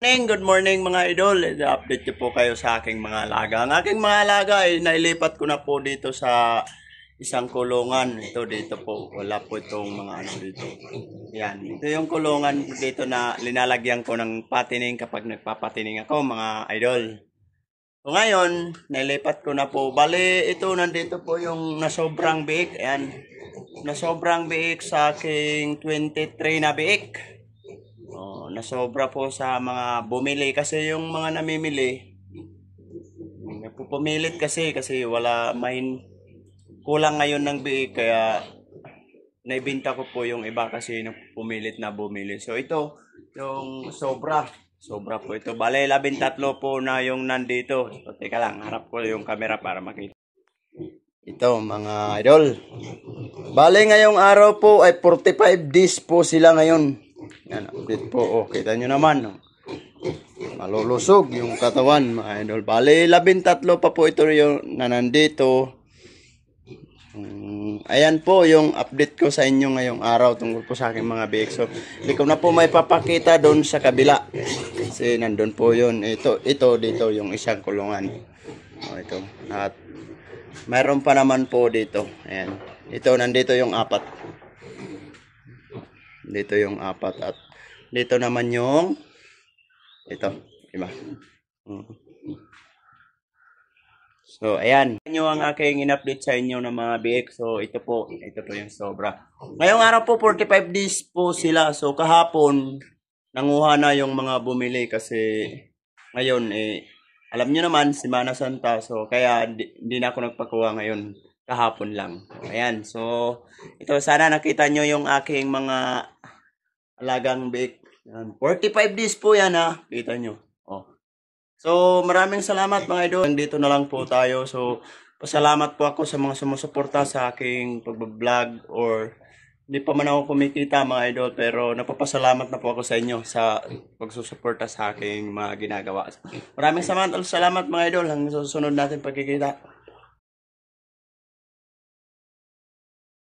Good morning mga idol. I-update ko po kayo sa aking mga alaga. Ang aking mga alaga ay nailipat ko na po dito sa isang kulungan. Ito dito po. Wala po itong mga ano dito. Yan. Ito yung kulungan dito na linalagyan ko ng patining kapag nagpapatining ako mga idol. So ngayon, nailipat ko na po. Bale, ito nandito po yung nasobrang biik. Ayan. Nasobrang biik sa aking 23 na biik. Nasobra po sa mga bumili kasi yung mga namimili pupumilit kasi wala kulang ngayon ng biik kaya naibenta ko po yung iba kasi pumilit na bumili. So ito yung sobra po ito. Bale 13 po na yung nandito. So, teka lang, harap ko yung camera para makita. Ito mga idol. Bale ngayong araw po ay 45 days po sila ngayon. Yan, update po. Oh, kita nyo naman. Oh. Malulusog yung katawan, mga idol. Bale, 13 pa po ito yung nandito. Ayan po yung update ko sa inyo ngayong araw tungkol po sa aking mga biik. So, hindi ko na po may papakita doon sa kabila. Kasi nandun po yun. Ito dito yung isang kulungan. Oh, ito. At mayroon pa naman po dito. Ayan. Ito, nandito yung apat. Dito yung apat at dito naman yung ito, iba. So, ayan. Ito ang aking in-update sa inyo ng mga biik. So, ito po yung sobra. Ngayong araw po, 45 days po sila. So, kahapon, nanguha na yung mga bumili kasi ngayon, alam nyo naman, Semana Santa. So, kaya hindi na ako nagpakuha ngayon. Kahapon lang. Ayan. So, ito sana nakita nyo yung aking mga alagang biik. 45 days po yan ha. Kita nyo. Oh. So, maraming salamat mga idol. Dito na lang po tayo. So, pasalamat po ako sa mga sumusuporta sa aking pag-vlog or hindi pa man ako kumikita mga idol pero napapasalamat na po ako sa inyo sa pagsusuporta sa aking mga ginagawa. Maraming salamat mga idol. Hanggang sa susunod natin pagkikita.